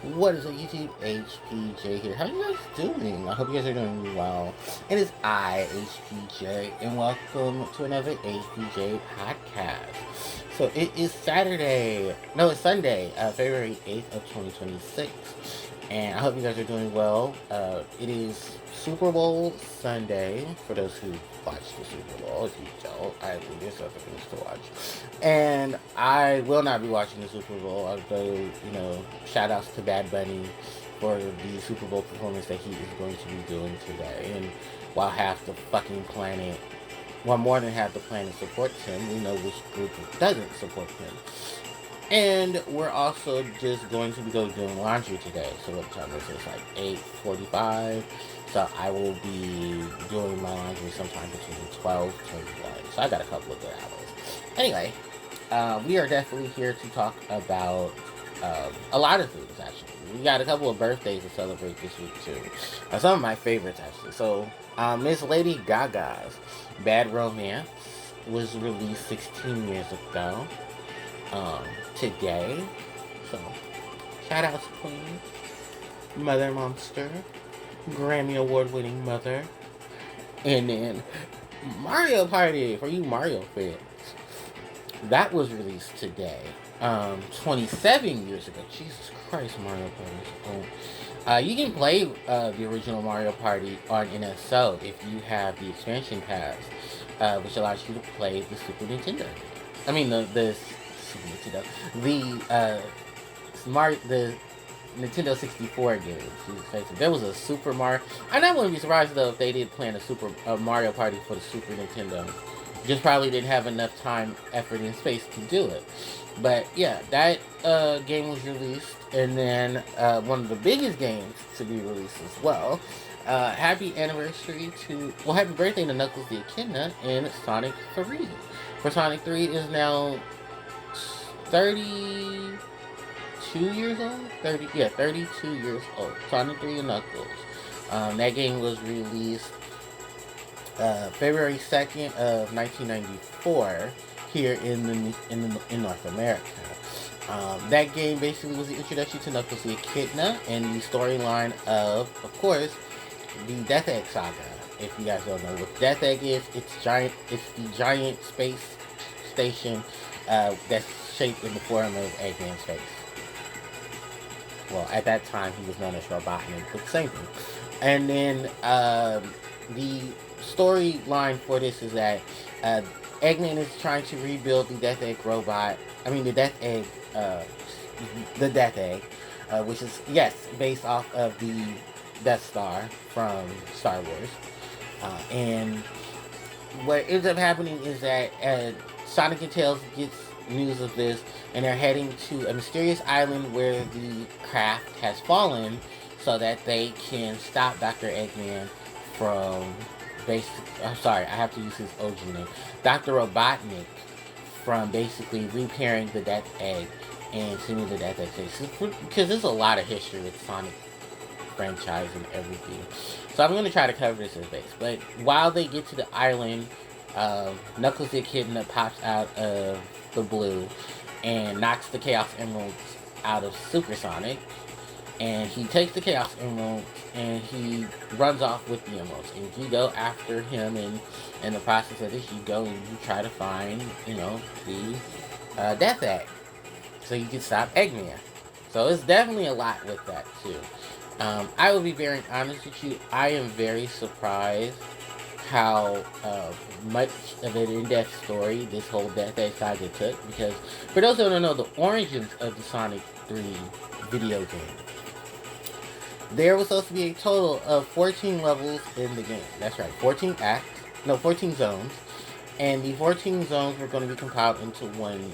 What is up, YouTube? HPJ here. How you guys doing? I hope you guys are doing well. It is I, HPJ, and welcome to another HPJ podcast. So it is Saturday. No, it's Sunday, February 8th of 2026. And I hope you guys are doing well. It is Super Bowl Sunday. For those who watch the Super Bowl, if you don't, I think there's other things to watch. And I will not be watching the Super Bowl, although, shout outs to Bad Bunny for the Super Bowl performance that he is going to be doing today. And while half the fucking planet, well, more than half the planet supports him, we know which group doesn't support him. And we're also just going to go doing laundry today. So what time is it? It's like 8:45. So I will be doing my laundry sometime between 12 to 1. So I got a couple of good hours. Anyway, we are definitely here to talk about a lot of things, actually. We got a couple of birthdays to celebrate this week, too. Some of my favorites, actually. So, Miss Lady Gaga's Bad Romance was released 16 years ago today. So, shout out to Queen, Mother Monster, Grammy Award winning mother. And then Mario Party for you Mario fans. That was released today. 27 years ago. Jesus Christ, Mario Party. Oh. You can play the original Mario Party on NSO if you have the expansion pass, which allows you to play the Super Nintendo. I mean the Super Nintendo. The Nintendo 64 games. Jesus Christ. There was a Super Mario. I wouldn't be surprised though if they did plan a Mario Party for the Super Nintendo. Just probably didn't have enough time, effort, and space to do it. But yeah, that game was released, and then one of the biggest games to be released as well. Happy birthday to Knuckles the Echidna in Sonic 3. For Sonic 3 is now 32 years old? 32 years old. Sonic 3 and Knuckles. That game was released February 2nd of 1994 here in North America. That game basically was the introduction to Knuckles the Echidna and the storyline of course, the Death Egg saga. If you guys don't know what Death Egg is, it's the giant space station that's shaped in the form of Eggman's face. Well, at that time he was known as Robotnik, but same thing. And then the storyline for this is that Eggman is trying to rebuild the Death Egg robot. The Death Egg, which is based off of the Death Star from Star Wars. And what ends up happening is that Sonic and Tails gets news of this, and they're heading to a mysterious island where the craft has fallen, so that they can stop Dr. Eggman from I have to use his OG name, Dr. Robotnik, from basically repairing the Death Egg and sending the Death Egg because there's a lot of history with Sonic franchise and everything. So I'm going to try to cover this as base. But while they get to the island, Knuckles the Echidna pops out of the blue and knocks the Chaos Emeralds out of Super Sonic. And he takes the Chaos Emeralds and he runs off with the emeralds. And you go after him, and in the process of this, you go and you try to find, the Death Egg, so you can stop Eggman. So it's definitely a lot with that too. I will be very honest with you. I am very surprised how much of an in-depth story this whole Death Egg saga took. Because for those who don't know the origins of the Sonic 3 video game, there was supposed to be a total of 14 levels in the game. That's right, 14 zones. And the 14 zones were going to be compiled into one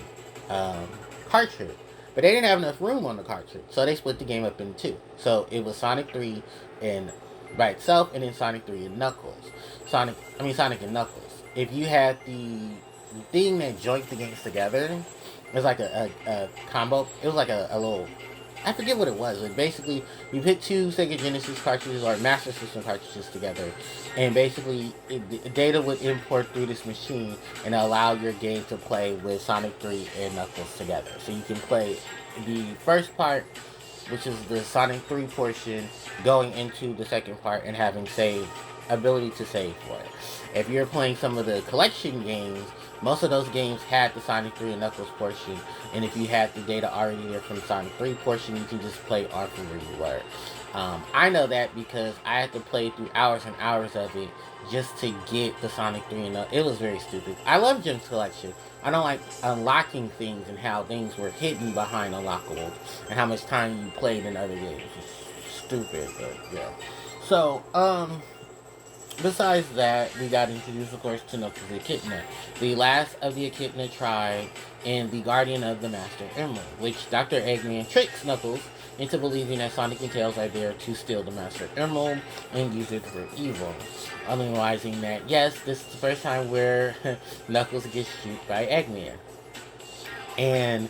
cartridge. But they didn't have enough room on the cartridge, so they split the game up in two. So it was Sonic 3 by itself, and then Sonic 3 and Knuckles. Sonic and Knuckles. If you had the thing that joined the games together, it was like a combo. It was like a little, I forget what it was, but basically you put two Sega Genesis cartridges or Master System cartridges together, and basically data would import through this machine and allow your game to play with Sonic 3 and Knuckles together. So you can play the first part which is the Sonic 3 portion, going into the second part and having ability to save for it. If you're playing some of the collection games, most of those games had the Sonic 3 and Knuckles portion, and if you had the data already there from the Sonic 3 portion, you can just play on from where you were. I know that because I had to play through hours and hours of it just to get the Sonic 3 and it was very stupid. I love Gems Collection. I don't like unlocking things and how things were hidden behind unlockables and how much time you played in other games. It's stupid, but yeah. So, besides that, we got introduced, of course, to Knuckles the Echidna, the last of the Echidna tribe and the guardian of the Master Emerald, which Dr. Eggman tricks Knuckles into believing that Sonic and Tails are there to steal the Master Emerald and use it for evil. Realizing that, yes, this is the first time where Knuckles gets shot by Eggman. And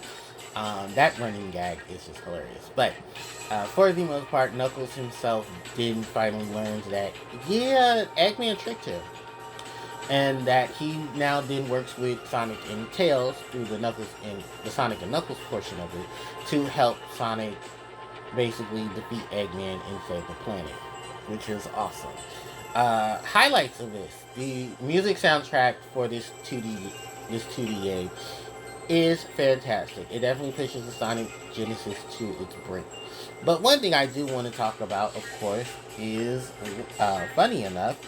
that running gag is just hilarious. But for the most part, Knuckles himself did finally learn that, yeah, Eggman tricked him. And that he now then works with Sonic and Tails through the Sonic and Knuckles portion of it to help Sonic basically defeat Eggman and save the planet, which is awesome. Highlights of this: the music soundtrack for this 2D game is fantastic. It definitely pushes the Sonic Genesis to its brink. But one thing I do want to talk about, of course, is funny enough,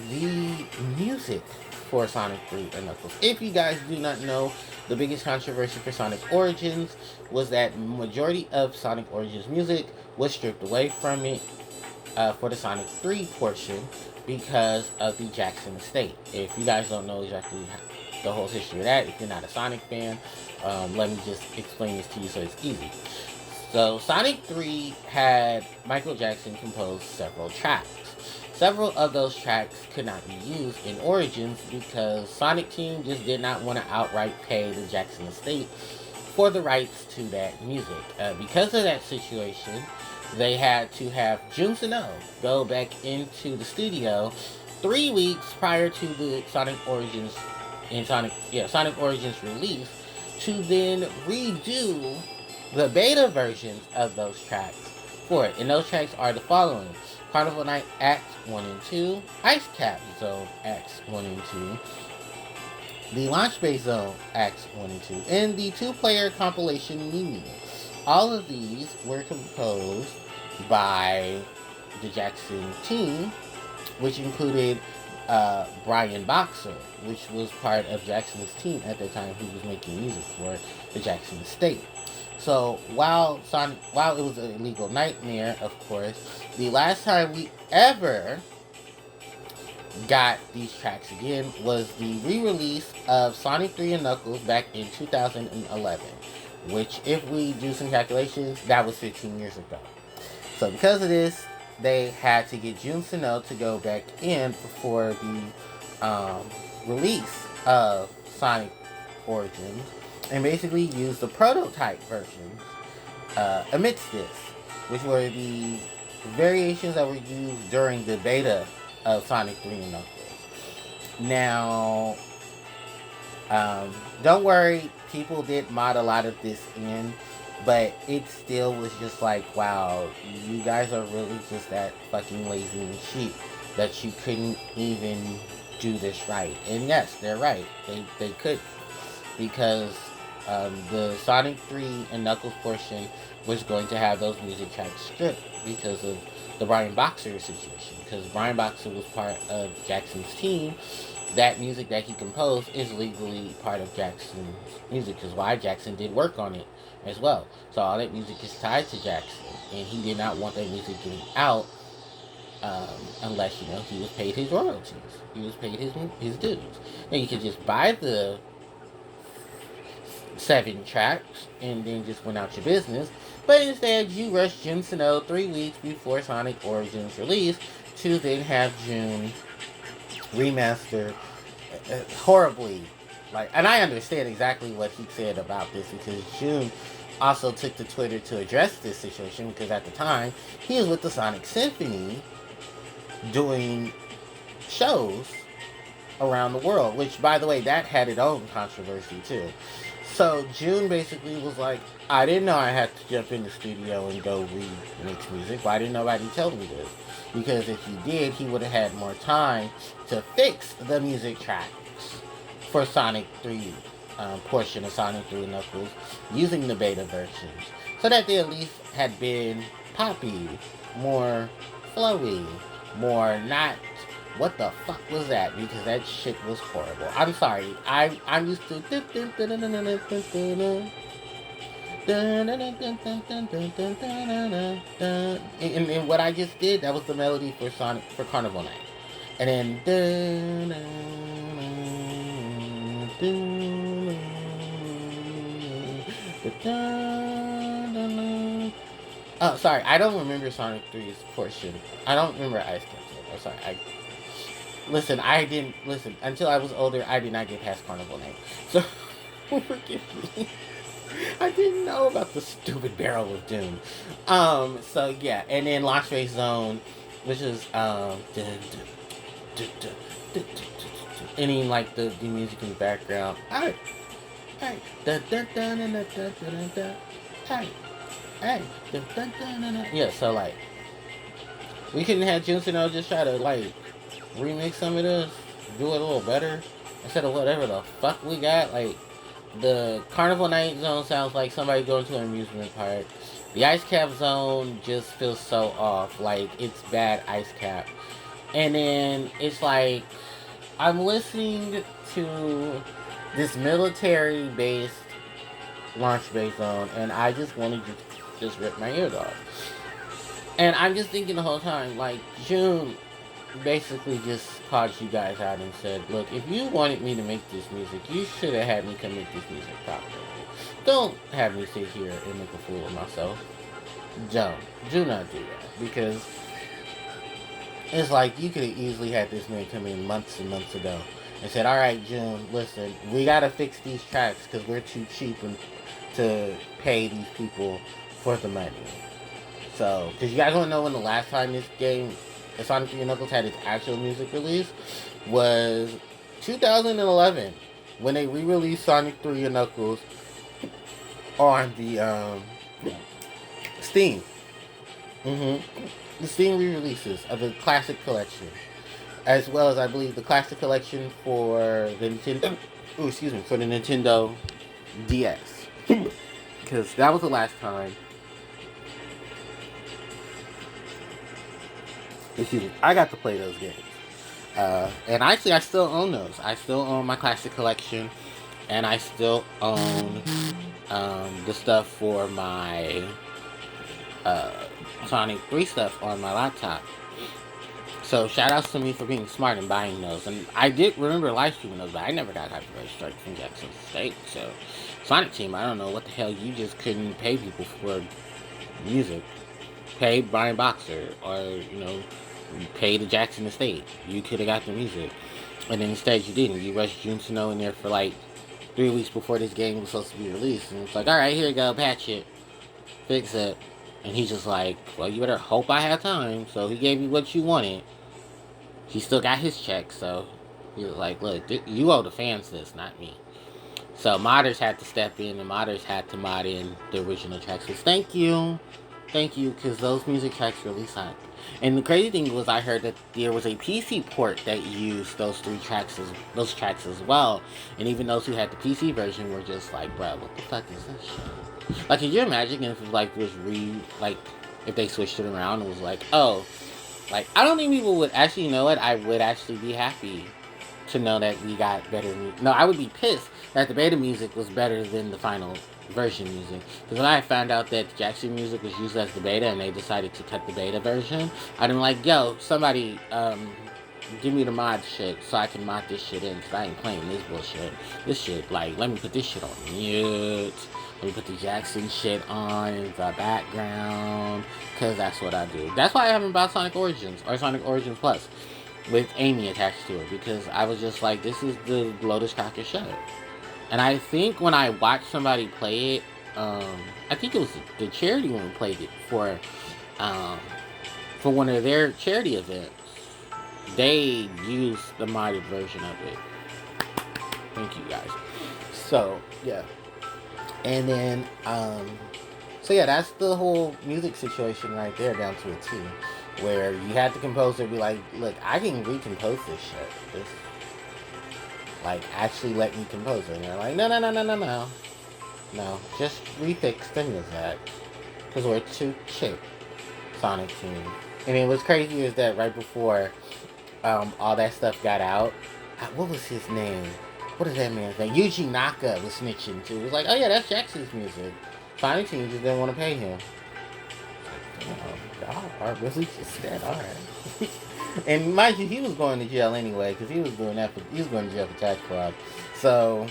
the music for Sonic 3 and Knuckles. If you guys do not know, the biggest controversy for Sonic Origins was that majority of Sonic Origins music was stripped away from it for the Sonic 3 portion because of the Jackson estate. If you guys don't know exactly the whole history of that, if you're not a Sonic fan, let me just explain this to you so it's easy. So Sonic 3 had Michael Jackson compose several tracks. Several of those tracks could not be used in Origins because Sonic Team just did not want to outright pay the Jackson estate for the rights to that music. Because of that situation, they had to have Jun Sano go back into the studio 3 weeks prior to the Sonic Origins release to then redo the beta versions of those tracks for it. And those tracks are the following: Carnival Night Acts 1 and 2, Ice Cap Zone Acts 1 and 2, the Launch Base Zone Acts 1 and 2, and the 2-player compilation Mimi. All of these were composed by the Jackson team, which included Brian Boxer, which was part of Jackson's team at the time he was making music for the Jackson estate. So while it was a legal nightmare, of course, the last time we ever got these tracks again was the re-release of Sonic 3 and Knuckles back in 2011, which, if we do some calculations, that was 15 years ago. So because of this, they had to get Jun Sano to go back in for the release of Sonic Origins and basically use the prototype versions amidst this, which were the variations that were used during the beta of Sonic 3 and Knuckles. Now, don't worry, people did mod a lot of this in, but it still was just like, wow, you guys are really just that fucking lazy and cheap that you couldn't even do this right. And yes, they're right. They could, because the Sonic 3 and Knuckles portion was going to have those music tracks stripped because of the Brian Boxer situation. Because Brian Boxer was part of Jackson's team. That music that he composed is legally part of Jackson's music, because why? Jackson did work on it as well. So all that music is tied to Jackson, and he did not want that music getting out unless, he was paid his royalties. He was paid his dues. Now you could just buy the 7 tracks and then just went out your business, but instead you rushed Jun Sano 3 weeks before Sonic Origins release to then have Jun remaster horribly. And I understand exactly what he said about this, because Jun also took to Twitter to address this situation, because at the time he was with the Sonic Symphony doing shows around the world, which, by the way, that had its own controversy too. So June basically was like, I didn't know I had to jump in the studio and go remix music. Why didn't nobody tell me this? Because if he did, he would have had more time to fix the music tracks for Sonic 3 portion of Sonic 3 Knuckles using the beta versions. So that they at least had been poppy, more flowy, more not what the fuck was that? Because that shit was horrible. I'm sorry. I'm used to and what I just did, that was the melody for Sonic for Carnival Night. And then oh, sorry, I don't remember Sonic 3's portion. I don't remember Ice Castle. I'm sorry. Listen, I didn't listen until I was older. I did not get past Carnival Night, so forgive me. I didn't know about the stupid Barrel of Doom. So yeah, and then Launch Face Zone, which is and then like the music in the background. Alright, hey, hey, yeah. So like, we couldn't have Juicino just try to like remix some of this, do it a little better instead of whatever the fuck we got. Like, the Carnival Night Zone sounds like somebody going to an amusement park. The Ice Cap Zone just feels so off. Like, it's bad Ice Cap. And then it's like, I'm listening to this military-based launch-based zone, and I just wanted to just rip my ears off. And I'm just thinking the whole time, like, June basically just called you guys out and said, look, if you wanted me to make this music, you should have had me come make this music properly. Don't have me sit here and make a fool of myself. Don't. Do not do that. Because it's like you could have easily had this man come in months and months ago and said, alright, June, listen, we gotta fix these tracks because we're too cheap to pay these people for the money. So, because you guys want to know when the last time this game, Sonic 3 Knuckles, had its actual music release was 2011 when they re-released Sonic 3 Knuckles on the Steam. The Steam re-releases of the Classic Collection, as well as I believe the Classic Collection for the Nintendo. For the Nintendo DS, because that was the last time. I got to play those games. And actually, I still own those. I still own my Classic Collection, and I still own the stuff for my Sonic 3 stuff on my laptop. So, shout outs to me for being smart and buying those. And I did remember live streaming those, but I never got copyright strike from Jackson State. So, Sonic Team, I don't know what the hell, you just couldn't pay people for music. Pay Brian Boxer, or, pay the Jackson Estate. You could have got the music. And then instead you didn't. You rushed Juicino in there for like 3 weeks before this game was supposed to be released. And it's like, alright, here you go, patch it. Fix it. And he's just like, well, you better hope I have time. So he gave you what you wanted. He still got his check, so he was like, look, you owe the fans this, not me. So modders had to step in, and modders had to mod in the original tracks. Thank you, because those music tracks really suck. And the crazy thing was, I heard that there was a PC port that used those tracks as well. And even those who had the PC version were just like, bro, what the fuck is this shit? Like, could you imagine if it was if they switched it around and was like, oh, like, I don't think people would actually know it. I would actually be happy to know that we got better music. No, I would be pissed that the beta music was better than the final version music. Because when I found out that the Jackson music was used as the beta and they decided to cut the beta version, I'd been like, yo, somebody, give me the mod shit so I can mod this shit in, because I ain't playing this bullshit. This shit, like, let me put this shit on mute. Let me put the Jackson shit on in the background, because that's what I do. That's why I haven't bought Sonic Origins, or Sonic Origins Plus, with Amy attached to it, because I was just like, this is the Lotus Cracker show. And I think when I watched somebody play it, I think it was the charity one played it for one of their charity events. They used the modded version of it. Thank you guys. So, yeah. And then, so yeah, that's the whole music situation right there down to a T. Where you had the composer be like, look, I can recompose this shit. Just, like, actually let me compose it. And they're like, no, no, no, no, no, no. No, just refix the music. Because we're too cheap, Sonic Team. And then what's crazy is that right before all that stuff got out, what was his name? What is that man's name? Yuji Naka was snitching too. It was like, oh yeah, that's Jackson's music. Sonic Team just didn't want to pay him. Damn, y'all are really just that alright. And mind you, he was going to jail anyway because he was doing that. He was going to jail for tax fraud. So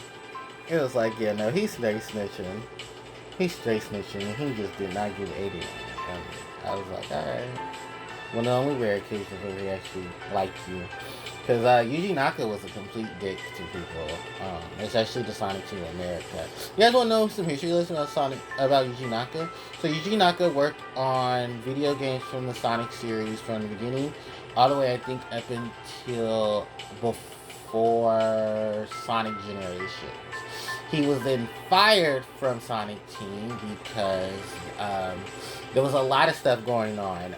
it was like, yeah, no, he's straight snitching. He's straight snitching, and he just did not give 80. And I was like, alright. One of the only rare occasions where he actually liked you. Because Yuji Naka was a complete dick to people, especially the Sonic Team America. You guys want to know some history lesson about Yuji Naka? So Yuji Naka worked on video games from the Sonic series from the beginning, all the way I think up until before Sonic Generations. He was then fired from Sonic Team because there was a lot of stuff going on.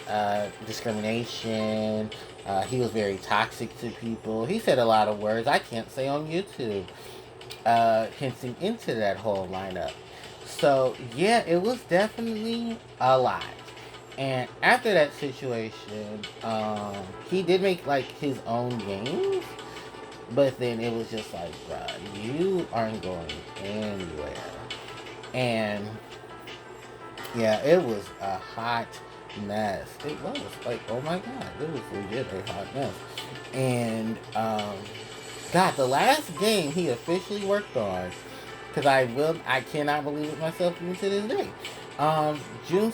Discrimination. He was very toxic to people. He said a lot of words I can't say on YouTube, hinting into that whole lineup. So, yeah, it was definitely a lot. And after that situation, he did make, like, his own games. But then it was just like, bruh, you aren't going anywhere. And yeah, it was a hot mess. It was like, oh my god, it was legit a hot mess. And God, the last game he officially worked on, because I cannot believe it myself even to this day. June,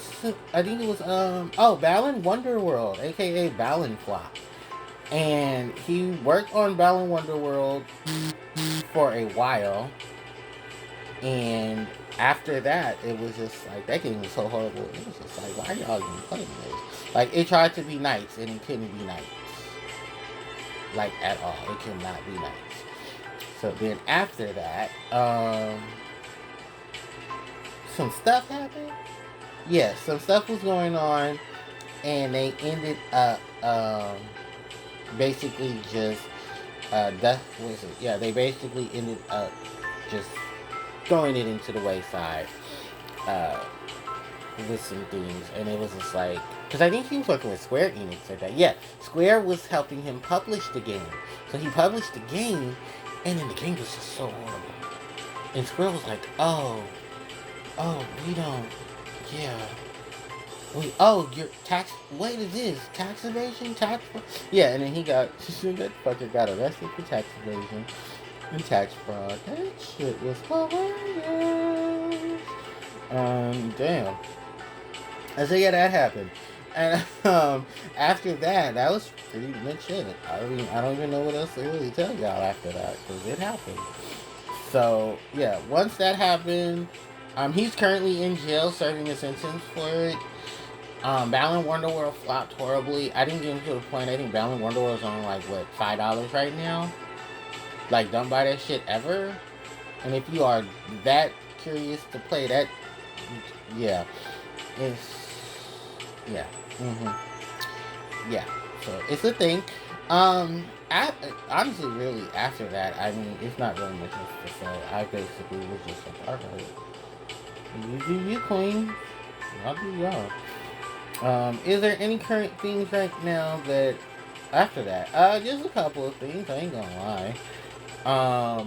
I think it was Balan Wonderworld, aka Balan Flop. And he worked on Balan Wonderworld for a while. And after that, it was just like, that game was so horrible. It was just like, why are y'all even playing this? Like, it tried to be nice, and it couldn't be nice. Like, at all. It could not be nice. So then after that, some stuff happened. Yeah, some stuff was going on, and they ended up, basically just they basically ended up just throwing it into the wayside with some things. And it was just like, because I think he was working with Square Enix at that. Yeah, Square was helping him publish the game, so he published the game, and then the game was just so horrible. And Square was like, we don't, yeah. Your tax, what is this? Tax evasion? Yeah, and then that fucker got arrested for tax evasion and tax fraud. That shit was hilarious. Damn. And so yeah, that happened. And after that was pretty much it. I don't even know what else to really tell y'all after that, because it happened. So yeah, once that happened, he's currently in jail serving a sentence for it. Balan Wonderworld flopped horribly. I didn't get him to the point. I think Balan Wonderworld is on like what, $5 right now. Like, don't buy that shit ever. And if you are that curious to play that, yeah, yeah. So it's a thing. Honestly, really, after that, I mean, it's not really much to say. I basically was just like, alright, you do you, queen. I'll do y'all. Is there any current things right now that after that? Just a couple of things. I ain't gonna lie.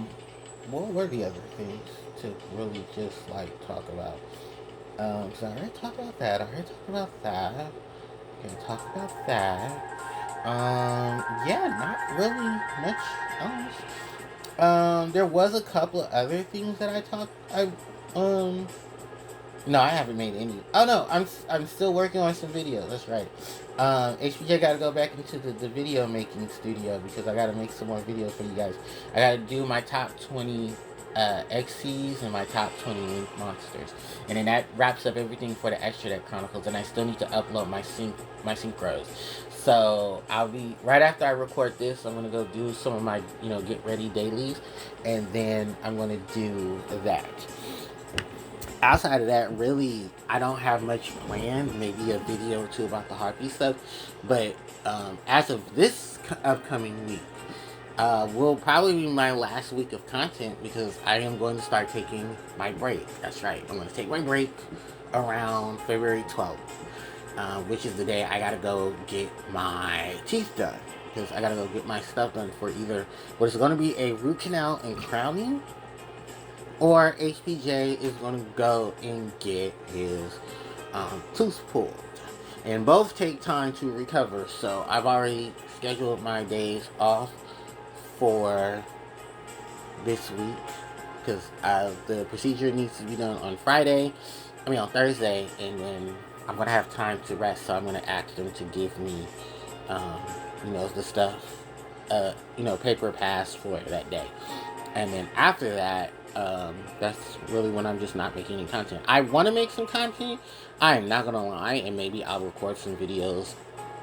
What were the other things to really just like talk about? So I already talked about that. Okay, talk about that. Yeah, not really much else. There was a couple of other things that no, I haven't made any. Oh no, I'm still working on some videos. That's right. HPJ got to go back into the video making studio because I got to make some more videos for you guys. I got to do my top 20 XCs and my top 20 Link monsters, and then that wraps up everything for the Extra Deck Chronicles. And I still need to upload my synchros. So I'll be right after I record this. I'm gonna go do some of my get ready dailies, and then I'm gonna do that. outside of that, really, I don't have much planned. Maybe a video or two about the Harpie stuff. But as of this upcoming week, will probably be my last week of content because I am going to start taking my break. That's right. I'm going to take my break around February 12th, which is the day I got to go get my teeth done. Because I got to go get my stuff done for either what is going to be a root canal and crowning, or HPJ is going to go and get his tooth pulled. And both take time to recover. So I've already scheduled my days off for this week because the procedure needs to be done on on Thursday, and then I'm gonna have time to rest. So I'm gonna ask them to give me, the stuff, paper pass for that day, and then after that, that's really when I'm just not making any content. I want to make some content. I am not gonna lie, and maybe I'll record some videos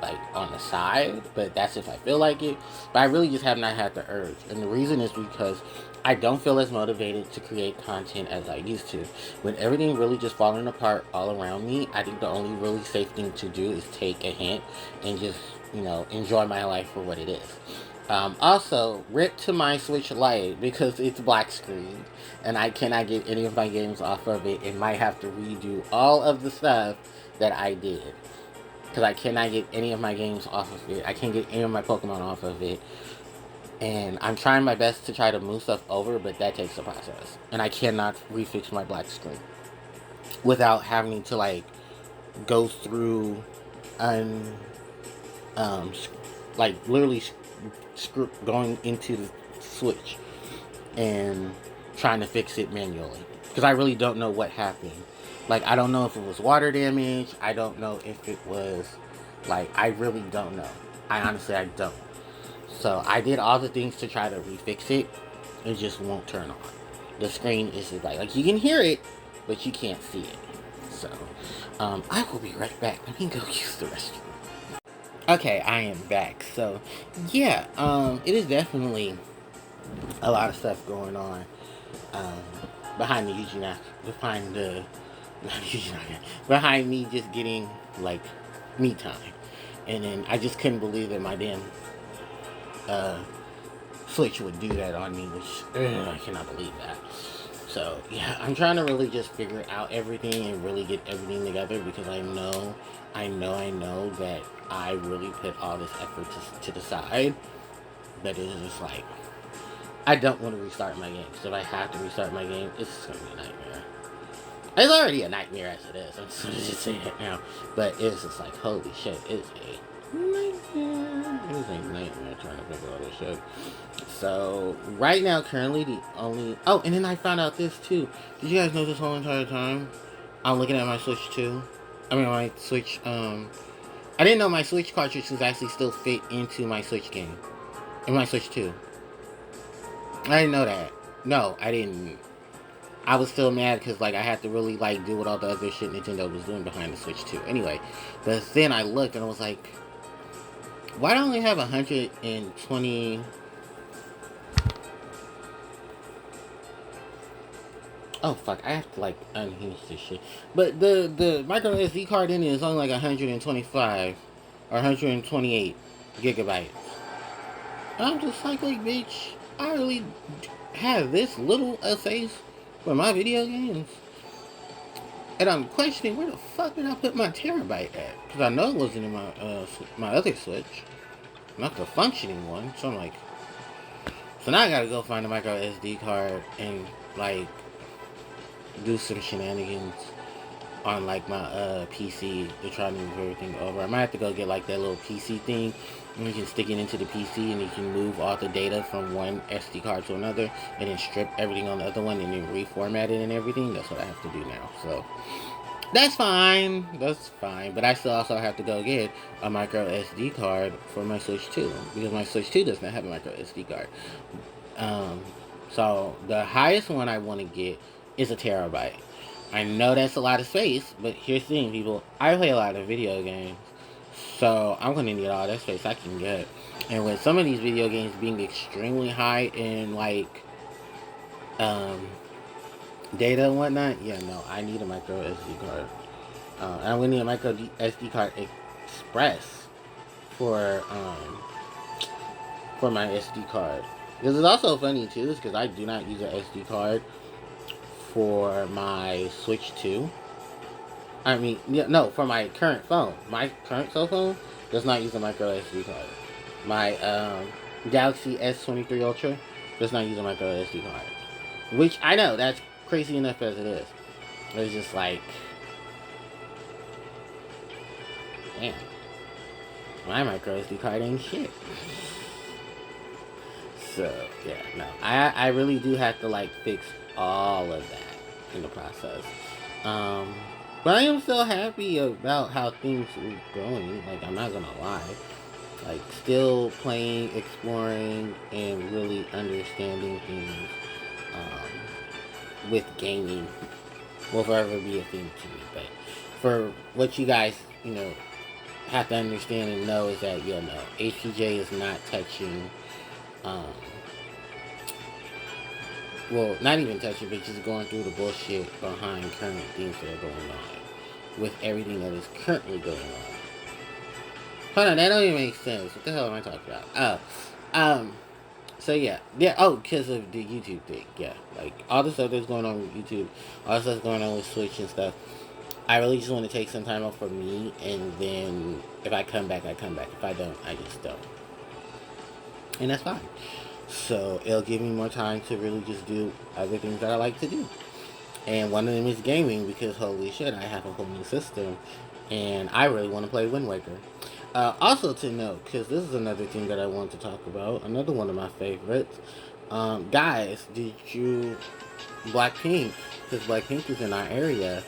like on the side, but that's if I feel like it. But I really just have not had the urge, and the reason is because I don't feel as motivated to create content as I used to. With everything really just falling apart all around me, I think the only really safe thing to do is take a hint and just enjoy my life for what it is. Also, rip to my Switch Lite because it's black screen and I cannot get any of my games off of it and might have to redo all of the stuff that I did. Because I cannot get any of my games off of it. I can't get any of my Pokemon off of it. And I'm trying my best to try to move stuff over, but that takes a process. And I cannot refix my black screen without having to, go through and, literally going into the Switch and trying to fix it manually. Because I really don't know what happened. I don't know if it was water damage. I don't know if it was, I really don't know. I don't. So I did all the things to try to refix it. It just won't turn on. The screen is just you can hear it, but you can't see it. So, I will be right back. Let me go use the restroom. Okay, I am back. So, yeah, it is definitely a lot of stuff going on behind the behind me just getting me time. And then I just couldn't believe that my damn Switch would do that on me, which I cannot believe that. So yeah, I'm trying to really just figure out everything and really get everything together because I know that I really put all this effort to the side, but it's just I don't want to restart my game. So if I have to restart my game, it's gonna be a nightmare. It's already a nightmare as it is. I'm just gonna just say it now, but it's just holy shit, it's a nightmare. It's a nightmare trying to figure all this shit. So right now, currently and then I found out this too. Did you guys know this whole entire time? I'm looking at my Switch 2. My Switch. I didn't know my Switch cartridge was actually still fit into my Switch game. In my Switch 2. I didn't know that. No, I didn't. I was still mad because I had to really do what all the other shit Nintendo was doing behind the Switch 2. Anyway, but then I looked and I was like, why do I only have 120? Oh fuck! I have to unhinge this shit. But the micro SD card in it is only 125 or 128 gigabytes. I'm just bitch, I really have this little space for my video games, and I'm questioning where the fuck did I put my terabyte at? Because I know it wasn't in my other Switch, not the functioning one. So I'm so now I gotta go find a micro SD card and do some shenanigans on my PC to try to move everything over. I might have to go get that little PC thing and you can stick it into the PC and you can move all the data from one SD card to another and then strip everything on the other one and then reformat it and everything. That's what I have to do now. So that's fine. But I still also have to go get a micro SD card for my Switch 2 because my Switch 2 does not have a micro SD card. So the highest one I want to get is a terabyte. I know that's a lot of space, but here's the thing, people. I play a lot of video games, so I'm going to need all that space I can get. And with some of these video games being extremely high in data and whatnot, yeah, no, I need a micro SD card. I'm gonna need a micro SD card express for my SD card. This is also funny too, because I do not use an SD card for my Switch 2. I mean, yeah, no, for my current phone. My current cell phone does not use a micro SD card. My Galaxy S23 Ultra does not use a micro SD card. Which I know, that's crazy enough as it is. It's just like, damn, my micro SD card ain't shit. So, yeah, no. I really do have to, like, fix all of that in the process. Um, but I am still happy about how things are going. Like, I'm not gonna lie. Like, still playing, exploring, and really understanding things with gaming will forever be a thing to me. But for what you guys, have to understand and know is that, HPJ is not touching, um, well, not even touching, but just going through the bullshit behind current things that are going on with everything that is currently going on. Hold on, that don't even make sense. What the hell am I talking about? So yeah. Oh, because of the YouTube thing. Yeah, like all the stuff that's going on with YouTube, all the stuff that's going on with Switch and stuff. I really just want to take some time off for me, and then if I come back, I come back. If I don't, I just don't, and that's fine. So it'll give me more time to really just do other things that I like to do. And one of them is gaming because holy shit, I have a whole new system, and I really want to play Wind Waker. Also to note, because this is another thing that I want to talk about, another one of my favorites. Guys, did you Blackpink? Because Blackpink is in our area.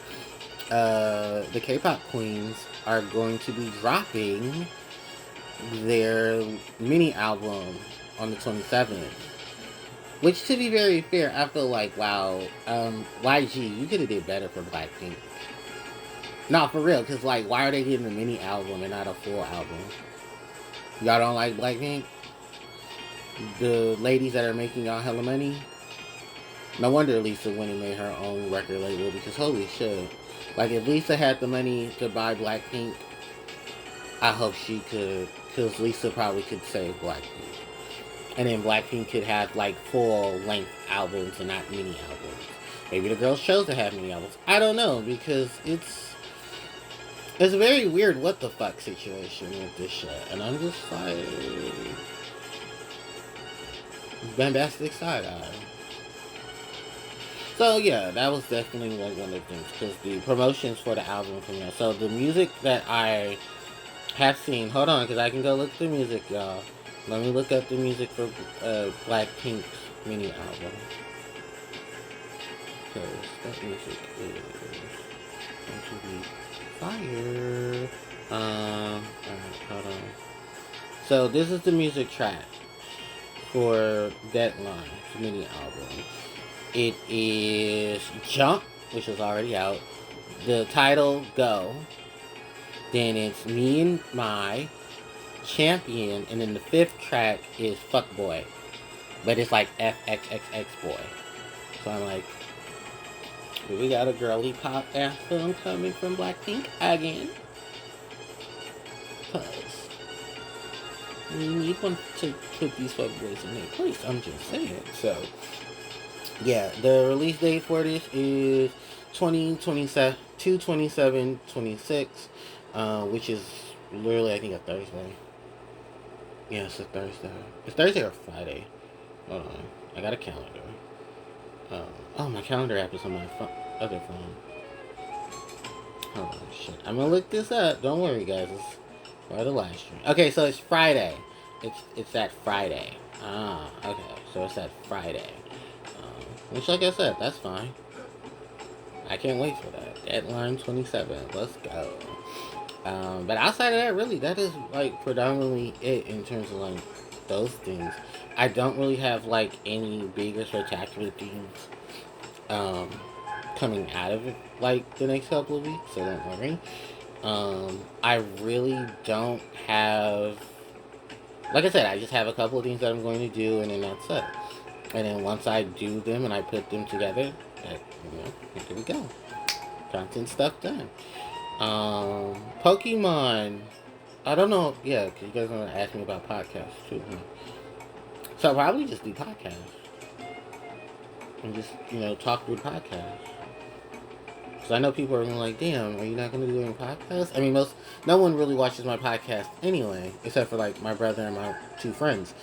The K-pop queens are going to be dropping their mini album on the 27th. Which, to be very fair, I feel like, wow, YG, you could have did better for Blackpink. No, for real, because, like, why are they getting a mini album and not a full album? Y'all don't like Blackpink? The ladies that are making y'all hella money? No wonder Lisa went and made her own record label, because holy shit. Like, if Lisa had the money to buy Blackpink, I hope she could, because Lisa probably could save Blackpink. And then Blackpink could have, like, full-length albums and not mini albums. Maybe the girls chose to have mini albums. I don't know, because it's a very weird what the fuck situation with this shit. And I'm just like, bombastic side eye. So yeah, that was definitely like one of the things, because the promotions for the album from there. So the music that I have seen, hold on, because I can go look at the music, y'all. Let me look up the music for Blackpink's mini album. Because that music is going to be fire. Alright, hold on. So this is the music track for Deadline's mini album. It is Jump, which is already out. The title, Go. Then it's Me and My, Champion, and then the 5th track is Fuckboy. But it's like FXXX Boy. So I'm like, we got a girly pop anthem coming from Blackpink again. Because we need one to put these fuckboys in their place. I'm just saying. So, yeah, the release date for this is 2/27/26, which is literally, I think, a Thursday. Yeah, it's a Thursday. It's Thursday or Friday. Hold on. I got a calendar. Oh, my calendar app is on my other phone. Hold on, shit. I'm gonna look this up. Don't worry, guys. It's for the live stream. Okay, so it's Friday. It's that Friday. Okay. So it's that Friday. Which, like I said, that's fine. I can't wait for that. Deadline 27. Let's go. But outside of that, really, that is, like, predominantly it in terms of, like, those things. I don't really have, like, any bigger spectacular things, coming out of it, like, the next couple of weeks, so don't worry. I really don't have, like I said, I just have a couple of things that I'm going to do, and then that's it. And then once I do them and I put them together, that, here we go. Content stuff done. Pokemon. I don't know. Yeah, because you guys want to ask me about podcasts too. Huh? So I'll probably just do podcasts. And just, talk through podcasts. Because I know people are really like, damn, are you not going to do any podcasts? I mean, no one really watches my podcast anyway, except for, like, my brother and my 2 friends.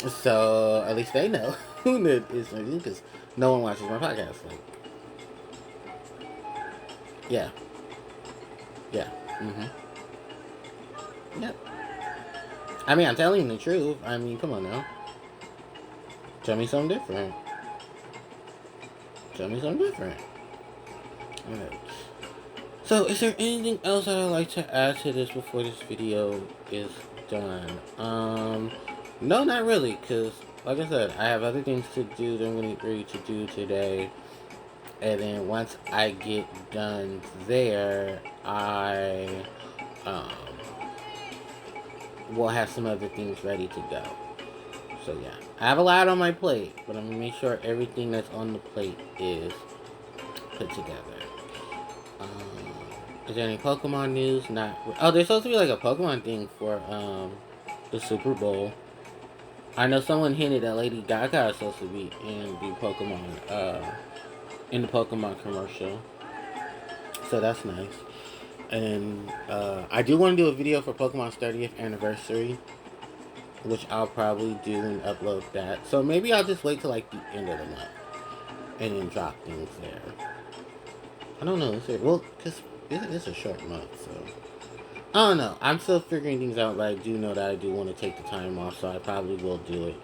So, at least they know who it is, because no one watches my podcast. Like, yeah. Yeah. Yep. I mean, I'm telling you the truth. I mean, come on now. Tell me something different. Okay. So, is there anything else that I'd like to add to this before this video is done? No, not really, because, like I said, I have other things to do that I'm going to get ready to do today. And then once I get done there, I will have some other things ready to go. So yeah, I have a lot on my plate, but I'm gonna make sure everything that's on the plate is put together. Is there any Pokemon news? Not. Oh, there's supposed to be like a Pokemon thing for the Super Bowl. I know someone hinted that Lady Gaga is supposed to be in the Pokemon commercial, so that's nice. And I do want to do a video for Pokemon's 30th anniversary, which I'll probably do and upload that. So maybe I'll just wait till like the end of the month and then drop things there. I don't know. Well, because it's a short month, so I don't know. I'm still figuring things out, but I do know that I do want to take the time off, so I probably will do it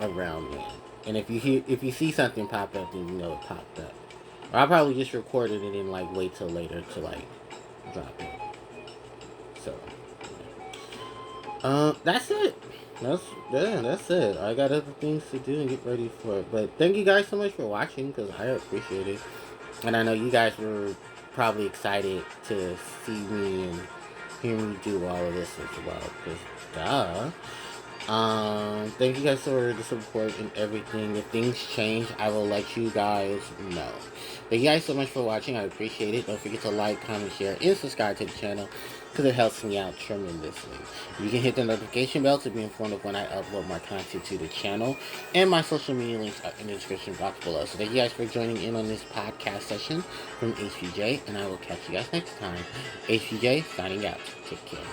around then. And if you see something pop up, then you know it popped up. Or I'll probably just record it and then like wait till later to like drop it. So that's it. That's it. I got other things to do and get ready for it. But thank you guys so much for watching, because I appreciate it. And I know you guys were probably excited to see me and hear me do all of this as well, because duh. Thank you guys for the support and everything. If things change, I will let you guys know. Thank you guys so much for watching. I appreciate it. Don't forget to like, comment, share, and subscribe to the channel, because it helps me out tremendously. You can hit the notification bell to be informed of when I upload more content to the channel, and my social media links are in the description box below. So thank you guys for joining in on this podcast session from HPJ, and I will catch you guys next time. HPJ signing out. Take care.